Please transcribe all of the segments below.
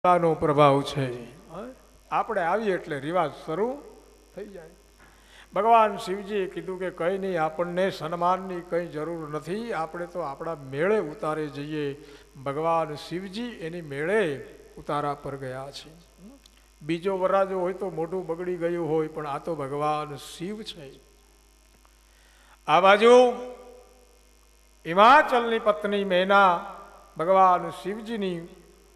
નો પ્રભાવ છે. આપણે આવીએ એટલે રિવાજ શરૂ થઈ જાય. ભગવાન શિવજીએ કીધું કે કંઈ નહીં, આપણને સન્માનની કંઈ જરૂર નથી, આપણે તો આપણા મેળે ઉતારે જઈએ. ભગવાન શિવજી એની મેળે ઉતારા પર ગયા છે. બીજો વરાજો હોય તો મોઢું બગડી ગયું હોય, પણ આ તો ભગવાન શિવ છે. આ બાજુ હિમાચલની પત્ની મેના ભગવાન શિવજીની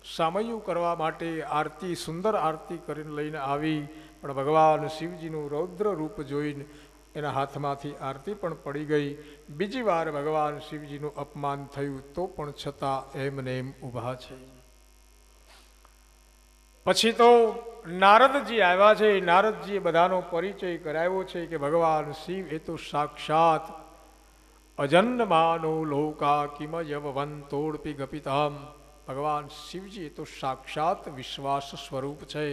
સામયું કરવા માટે આરતી, સુંદર આરતી કરીને લઈને આવી, પણ ભગવાન શિવજીનું રૌદ્ર રૂપ જોઈને એના હાથમાંથી આરતી પણ પડી ગઈ. બીજી વાર ભગવાન શિવજીનું અપમાન થયું તો પણ છતાં એમને એમ ઊભા છે. પછી તો નારદજી આવ્યા છે. નારદજીએ બધાનો પરિચય કરાવ્યો છે કે ભગવાન શિવ એ તો સાક્ષાત અજન્માનો લોકા કિમયવંતોડપી ગપિતામ. ભગવાન શિવજી એ તો સાક્ષાત વિશ્વાસ સ્વરૂપ છે.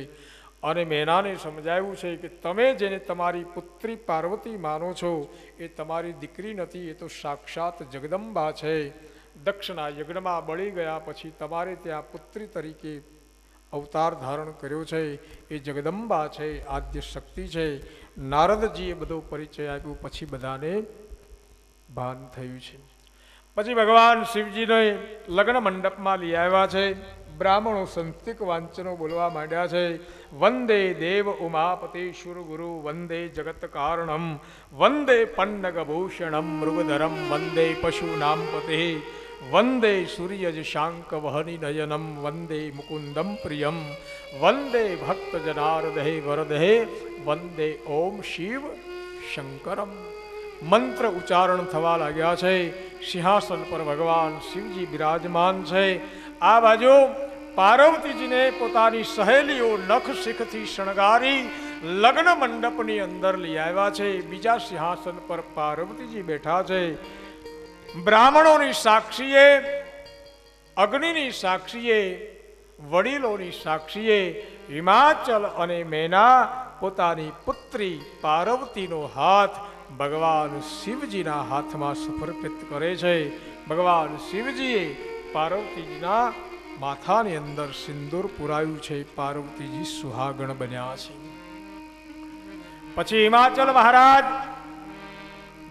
અને મેનાને સમજાવ્યું છે કે તમે જેને તમારી પુત્રી પાર્વતી માનો છો એ તમારી દીકરી નથી, એ તો સાક્ષાત જગદંબા છે. દક્ષના યજ્ઞમાં બળી ગયા પછી તમારે ત્યાં પુત્રી તરીકે અવતાર ધારણ કર્યો છે, એ જગદંબા છે, આદ્ય શક્તિ છે. નારદજીએ બધો પરિચય આપ્યો, પછી બધાને ભાન થયું છે. પછી ભગવાન શિવજીને લગ્ન મંડપમાં લઈ આવ્યા છે. બ્રાહ્મણો સંસ્તિક વાંચનો બોલવા માંડ્યા છે. વંદે દેવ ઉમાપતેશ્વર ગુરુ, વંદે જગત કારણમ, વંદે પન્નગભૂષણમ મૃગધરમ, વંદે પશુનામ પતે, વંદે સૂર્યજ શાંક વહની નયનમ, વંદે મુકુંદમ પ્રિયમ, વંદે ભક્ત જનાર્દહે વરદહે, વંદે ઓમ શિવ શંકરમ. મંત્ર ઉચ્ચારણ થવા લાગ્યા છે. સિંહાસન પર ભગવાન શિવજી બિરાજમાન છે. આ બાજુ પાર્વતીજીને પોતાની સહેલીઓ નખ શીખથી શણગારી લગ્ન મંડપની અંદર લઈ આવ્યા છે. બીજા સિંહાસન પર પાર્વતીજી બેઠા છે. બ્રાહ્મણોની સાક્ષીએ, અગ્નિની સાક્ષીએ, વડીલોની સાક્ષીએ હિમાચલ અને મેના પોતાની પુત્રી પાર્વતીનો હાથ ભગવાન શિવજીના હાથમાં સમર્પિત કરે છે. ભગવાન શિવજીએ પાર્વતીજીના માથાની અંદર સિંદૂર પુરાયું છે. પાર્વતીજી સુહાગણ બન્યા છે. પછી હિમાચલ મહારાજ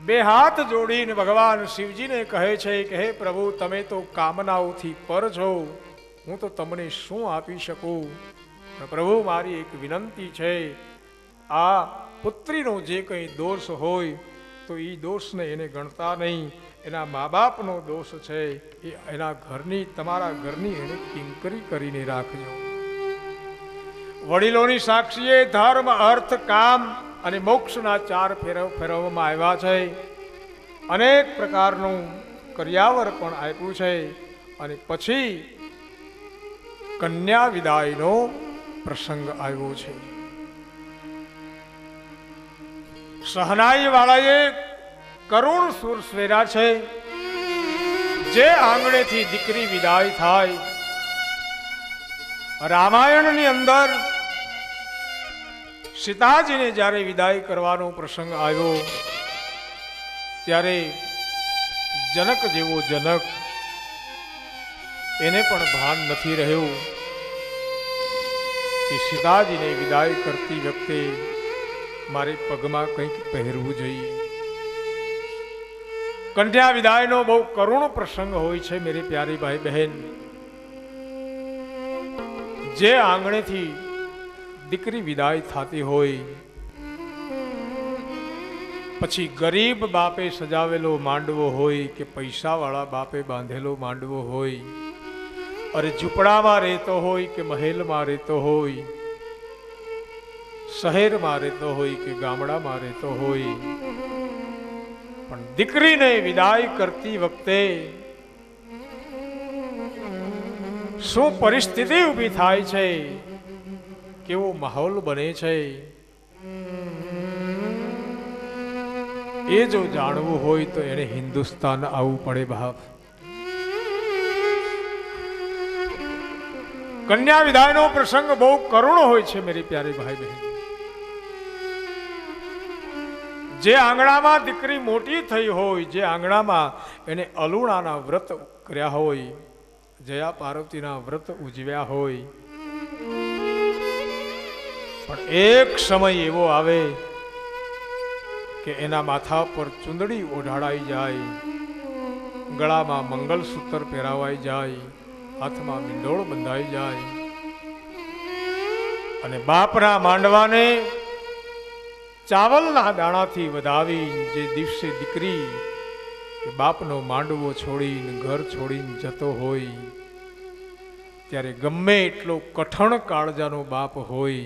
બે હાથ જોડીને ભગવાન શિવજીને કહે છે કે હે પ્રભુ, તમે તો કામનાઓથી પર છો, હું તો તમને શું આપી શકું? પ્રભુ, મારી એક વિનંતી છે, આ પુત્રીનો જે કંઈ દોષ હોય તો એ દોષને એને ગણતા નહીં. એના મા બાપનો દોષ છે, એ એના ઘરની, તમારા ઘરની એને કિંકરી કરીને રાખજો. વડીલોની સાક્ષીએ ધર્મ, અર્થ, કામ અને મોક્ષના 4 ફેરવવામાં આવ્યા છે. અનેક પ્રકારનું કર્યાવર પણ આપ્યું છે. અને પછી કન્યા વિદાયનો પ્રસંગ આવ્યો છે. સહનાઈ વાળાએ કરુણ સુર સ્વેરા છે. જે આંગણેથી દીકરી વિદાય થાય, રામાયણની અંદર સીતાજીને જ્યારે વિદાય કરવાનો પ્રસંગ આવ્યો ત્યારે જનક જેવો જનક, એને પણ ભાન નથી રહ્યું કે સીતાજીને વિદાય કરતી વખતે મારે પગમાં કંઈક પહેરવું જોઈએ. કન્યા વિદાયનો બહુ કરુણ પ્રસંગ હોય છે મેરી પ્યારી ભાઈ બહેન. જે આંગણેથી દીકરી વિદાય થતી હોય, પછી ગરીબ બાપે સજાવેલો માંડવો હોય કે પૈસાવાળા બાપે બાંધેલો માંડવો હોય, અરે ઝૂંપડામાં રહેતો હોય કે મહેલમાં રહેતો હોય, શહેરમાં રહેતો હોય કે ગામડામાં રહેતો હોય, પણ દીકરીને વિદાય કરતી વખતે શું પરિસ્થિતિ ઊભી થાય છે, કેવો માહોલ બને છે, એ જો જાણવું હોય તો એને હિન્દુસ્તાન આવવું પડે બાપ. કન્યા વિદાયનો પ્રસંગ બહુ કરુણ હોય છે મેરી પ્યારી ભાઈ બહેન. જે આંગણામાં દીકરી મોટી થઈ હોય, જે આંગણામાં એને અલુણાના વ્રત કર્યા હોય, જયા પાર્વતીના વ્રત ઉજવ્યા હોય, પણ એક સમય એવો આવે કે એના માથા પર ચુંદડી ઓઢાડાઈ જાય, ગળામાં મંગલસૂત્ર પહેરાવાઈ જાય, હાથમાં મીંડોળ બંધાઈ જાય, અને બાપના માંડવાને ચાવલના દાણાથી વધાવી જે દિવસે દીકરી કે બાપનો માંડવો છોડીને ઘર છોડીને જતો હોય, ત્યારે ગમે એટલો કઠણ કાળજાનો બાપ હોય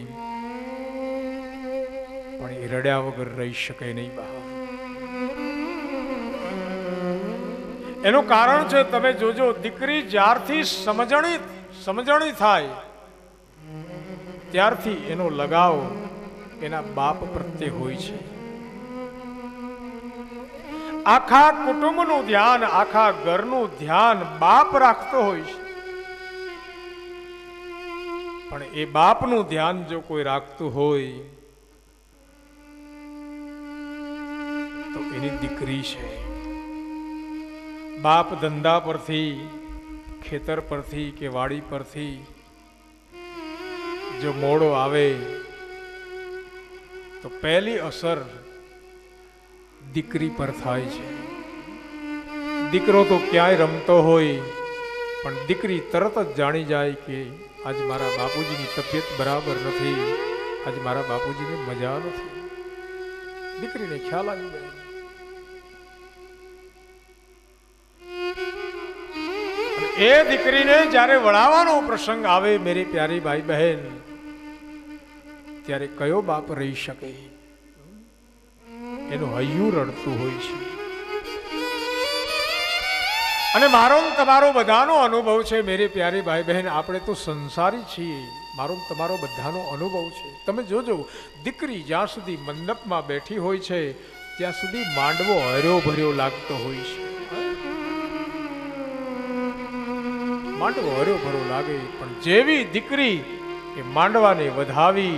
પણ એ રડ્યા વગર રહી શકે નહીં બાપ. એનું કારણ છે, તમે જોજો, દીકરી જ્યારથી સમજણી થાય ત્યારથી એનો લગાવ એના બાપ પ્રત્યે હોય છે. આખા કુટુંબનું ધ્યાન, આખા ઘરનું ધ્યાન બાપ રાખતો હોય છે. પણ એ બાપનું ધ્યાન જો કોઈ રાખતું હોય તો એની દીકરી છે. બાપ ધંધા પરથી, ખેતર પરથી કે વાડી પરથી જો મોડો આવે તો પહેલી અસર દીકરી પર થાય છે. દીકરો તો ક્યાંય રમતો હોય પણ દીકરી તરત જ જાણી જાય કે આજ મારા બાપુજીની તબિયત બરાબર નથી, આજ મારા બાપુજીને મજા નથી. દીકરીને ખ્યાલ આવી જાય. એ દીકરીને જ્યારે વળાવવાનો પ્રસંગ આવે મેરી પ્યારી ભાઈ બહેન, ત્યારે કયો બાપ રહી શકે? એનું હૈયું રડતું હોય છે. અને મારો તમારો બધાનો અનુભવ છે મેરી પ્યારી ભાઈ બહેન, આપણે તો સંસારી છીએ, મારો તમારો બધાનો અનુભવ છે. તમે જોજો, દીકરી જ્યાં સુધી મંડપમાં બેઠી હોય છે ત્યાં સુધી માંડવો હર્યો ભર્યો લાગતો હોય છે. માંડવો હર્યો ભર્યો લાગે, પણ જેવી દીકરી એ માંડવાને વધાવી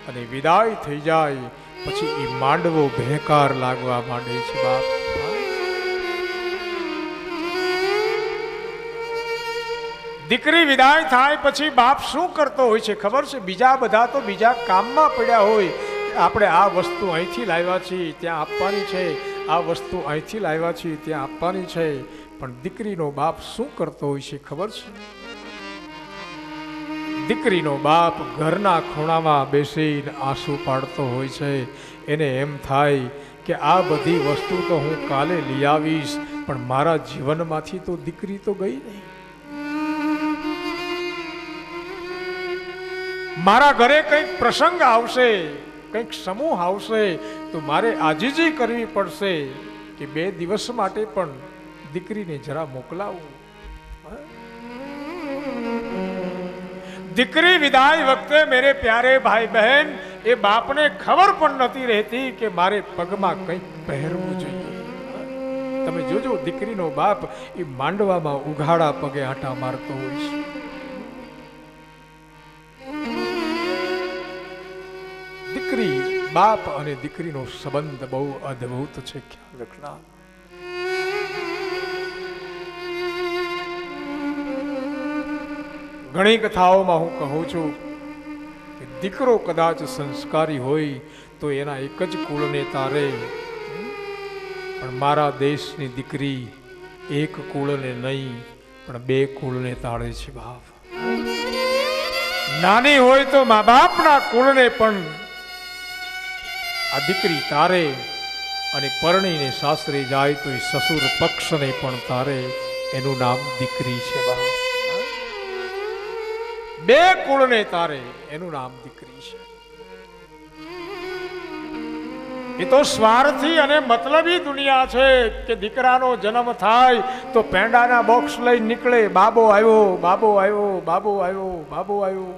અને વિદાય થઈ જાય પછી એ માંડવો ભેકાર લાગવા માંડે છે બાપ. દીકરી વિદાય થાય પછી બાપ શું કરતો હોય છે ખબર છે? બીજા બધા તો બીજા કામમાં પડ્યા હોય, આપણે આ વસ્તુ અહીંથી લાવ્યા છીએ ત્યાં આપવાની છે, આ વસ્તુ અહીંથી લાવ્યા છીએ ત્યાં આપવાની છે, પણ દીકરીનો બાપ શું કરતો હોય છે ખબર છે? દીકરીનો બાપ ઘરના ખૂણામાં બેસીને આંસુ પાડતો હોય છે. એને એમ થાય કે આ બધી વસ્તુ તો હું કાલે લઈ આવીશ, પણ મારા જીવનમાંથી તો દીકરી તો ગઈ નહીં. મારા ઘરે કંઈક પ્રસંગ આવશે, કંઈક સમૂહ આવશે તો મારે આજીજી કરવી પડશે કે 2 દિવસ માટે પણ દીકરીને જરા મોકલાવું. દીકરી વિદાય વખતે મેરે પ્યારે ભાઈ બહેન, એ બાપને ખબર પણ નથી રહેતી કે મારે પગમાં કંઈક પહેરવું જોઈએ. તમે જોજો, દીકરીનો બાપ એ માંડવામાં ઉઘાડા પગે આંટા મારતો હોય છે. દીકરી, બાપ અને દીકરીનો સંબંધ બહુ અદ્ભુત છે, ખ્યાલ રાખના. ઘણી કથાઓમાં હું કહું છું કે દીકરો કદાચ સંસ્કારી હોય તો એના એક જ કુળને તારે, પણ મારા દેશની દીકરી એક કુળને નહીં પણ 2 કુળને તાળે છે બાપ. નાની હોય તો મા બાપના કુળને પણ આ દીકરી તારે, અને પરણીને સાસરે જાય તો એ સસુર પક્ષને પણ તારે. એનું નામ દીકરી છે બાપ. 2 કુળને તારે, એનું નામ દીકરી છે. એ તો સ્વાર્થી અને મતલબી દુનિયા છે કે દીકરાનો જન્મ થાય તો પેંડાના બોક્સ લઈ નીકળે, બાબો આવ્યો, બાબો આવ્યો, બાબો આવ્યો, બાબો આવ્યો.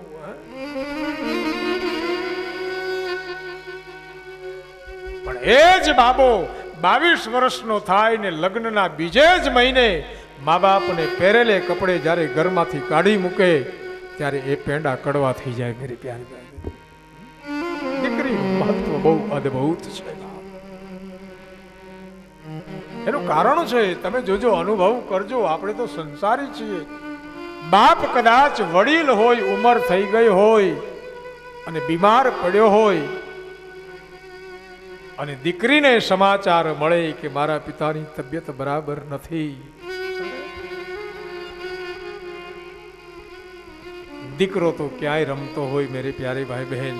પણ એ જ બાબો 22 વર્ષનો થાય ને લગ્નના બીજે જ મહિને મા બાપને પહેરેલે કપડે જ્યારે ઘરમાંથી કાઢી મૂકે ત્યારે એ પેંડા કડવા થઈ જાય. મેરી પ્યારી બહેન, દીકરીનું મહત્વ બહુ અદ્ભુત છે. એનું કારણ છે, તમે જોજો, અનુભવ કરજો. આપણે તો સંસારી છીએ, બાપ કદાચ વડીલ હોય, ઉંમર થઈ ગઈ હોય અને બીમાર પડ્યો હોય અને દીકરીને સમાચાર મળે કે મારા પિતાની તબિયત બરાબર નથી, દીકરો તો ક્યાંય રમતો હોય મેરે પ્યારે ભાઈ બહેન,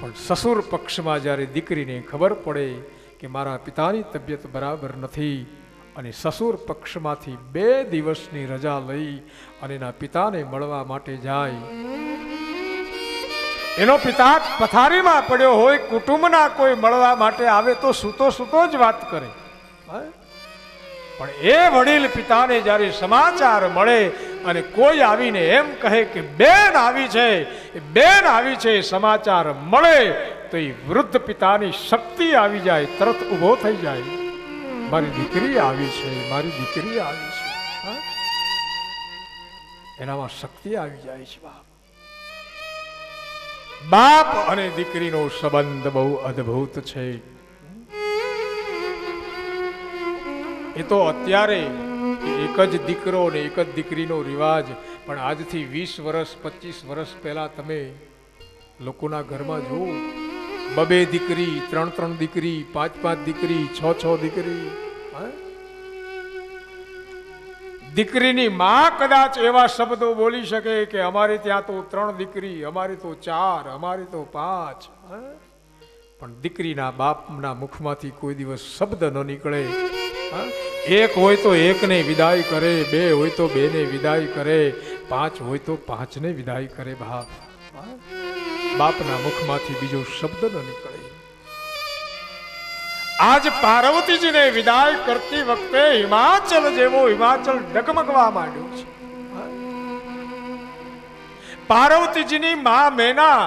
પણ સસુર પક્ષમાં જ્યારે દીકરીને ખબર પડે કે મારા પિતાની તબિયત બરાબર નથી અને સસુર પક્ષમાંથી 2 દિવસની રજા લઈ અને એના પિતાને મળવા માટે જાય, એનો પિતા પથારીમાં પડ્યો હોય, કુટુંબના કોઈ મળવા માટે આવે તો સૂતો સૂતો જ વાત કરે, પણ એ વડીલ પિતાને જ્યારે સમાચાર મળે અને કોઈ આવીને એમ કહે કે બેન આવી છે, બેન આવી છે, સમાચાર મળે તો એ વૃદ્ધ પિતાની શક્તિ આવી જાય, તરત ઊભો થઈ જાય, મારી દીકરી આવી છે, મારી દીકરી આવી છે, એનામાં શક્તિ આવી જાય છે. બાપ અને દીકરીનો સંબંધ બહુ અદ્ભુત છે. એ તો અત્યારે એક જ દીકરો ને એક જ દીકરીનો રિવાજ, પણ આજથી 20 વર્ષ 25 વર્ષ પહેલા તમે લોકોના ઘરમાં જુઓ, 2 દીકરી, 3 દીકરી, 5 દીકરી, 6 દીકરી. દીકરીની માં કદાચ એવા શબ્દો બોલી શકે કે અમારે ત્યાં તો 3 દીકરી, અમારી તો 4, અમારી તો 5, પણ દીકરીના બાપના મુખમાંથી કોઈ દિવસ શબ્દ ન નીકળે. એક હોય તો એકને વિદાય કરે, 2 હોય તો 2ને વિદાય કરે, 5 હોય તો 5ને વિદાય કરે. બાપના મુખમાંથી બીજો શબ્દ ન નીકળે. આજ પાર્વતીજીને વિદાય કરતી વખતે હિમાચલ જેવો હિમાચલ ડગમગવા માંડ્યો છે. પાર્વતીજીની માં મેના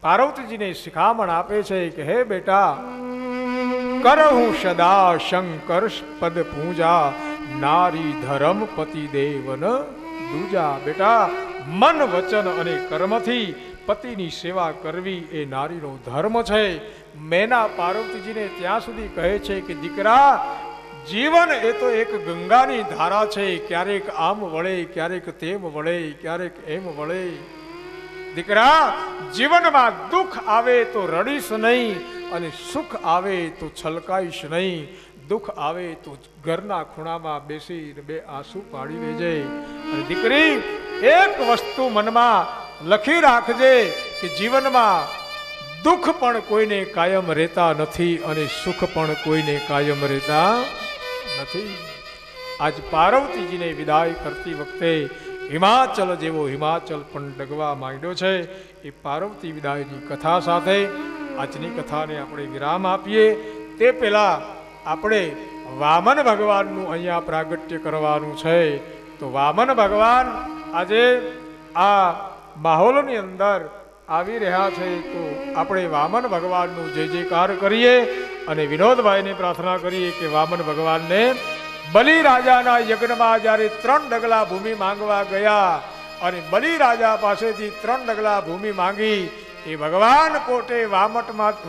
પાર્વતીજીને શિખામણ આપે છે કે હે બેટા, કરહું સદા શંકર પદ પૂજા, નારી ધર્મ પતિ દેવન દૂજા. બેટા, મન વચન અને કર્મથી પતિની સેવા કરવી એ નારીનો ધર્મ છે. મેના પાર્વતીજીને ત્યાં સુધી કહે છે કે દીકરા, જીવન એ તો એક ગંગાની ધારા છે, ક્યારેક આમ વળે, ક્યારેક તેમ વળે, ક્યારેક એમ વળે. દીકરા, જીવનમાં દુઃખ આવે તો રડીશ નહીં અને સુખ આવે તો છલકાઈશ નહીં. દુઃખ આવે તો ઘરના ખૂણામાં બેસી 2 આંસુ પાડી લેજે. અને દીકરી, એક વસ્તુ મનમાં લખી રાખજે કે જીવનમાં દુઃખ પણ કોઈને કાયમ રહેતા નથી અને સુખ પણ કોઈને કાયમ રહેતા નથી. આજ પાર્વતીજીને વિદાય કરતી વખતે હિમાચલ જેવો હિમાચલ પણ ડગવા માંડ્યો છે. એ પાર્વતી વિદાયની કથા સાથે આજની કથાને આપણે વિરામ આપીએ. તે પહેલા આપણે વામન ભગવાનનું અહીંયા પ્રાગટ્ય કરવાનું છે. તો વામન ભગવાન આજે આ માહોલની અંદર આવી રહ્યા છે, તો આપણે વામન ભગવાનનું જય જયકાર કરીએ અને વિનોદભાઈને પ્રાર્થના કરીએ કે વામન ભગવાનને બલિ રાજાના યજ્ઞમાં જ્યારે 3 ડગલા ભૂમિ માંગવા ગયા અને બલિ રાજા પાસેથી 3 ડગલા ભૂમિ માંગી, એ ભગવાન પોતે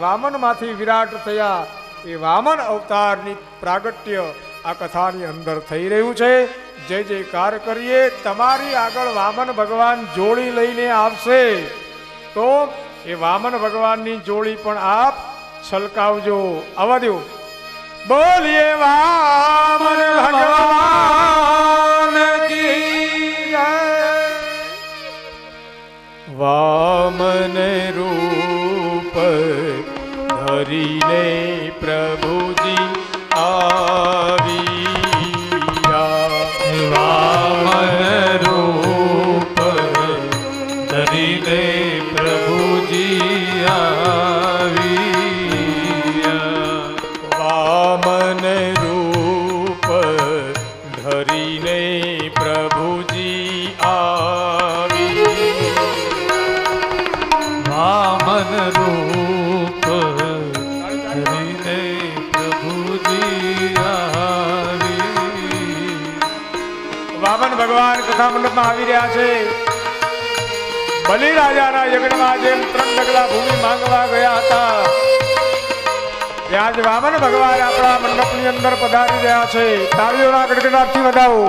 વામનમાંથી વિરાટ થયા. એ વામન અવતારની પ્રાગટ્ય આ કથાની અંદર થઈ રહ્યું છે. જય જયકાર કરીએ. તમારી આગળ વામન ભગવાન જોડી લઈને આવશે તો એ વામન ભગવાનની જોડી પણ આપ છલકાવજો. આવવા દો. બોલીએ વામન ભગવાન કી જય. વામન રૂપ ધરીને પ્રભુજી આવ્યા. વામન રૂપ ધરીને પ્રભુજી આવ્યા. વામન રૂપ ધરીને પ્રભુજી આવ્યા. વામન રૂપ ધરીને પ્રભુજી આવ્યા. વામન ભગવાન કથા મંડપમાં આવી રહ્યા છે. બલિ રાજાના યજ્ઞમાં જેમ 3 ડગલા ભૂમિ માંગવા ગયા હતા, ત્યાં જ વામન ભગવાન આપણા મંડપની અંદર પધારી રહ્યા છે. તાળીઓના ગડગડાટથી વધાવો.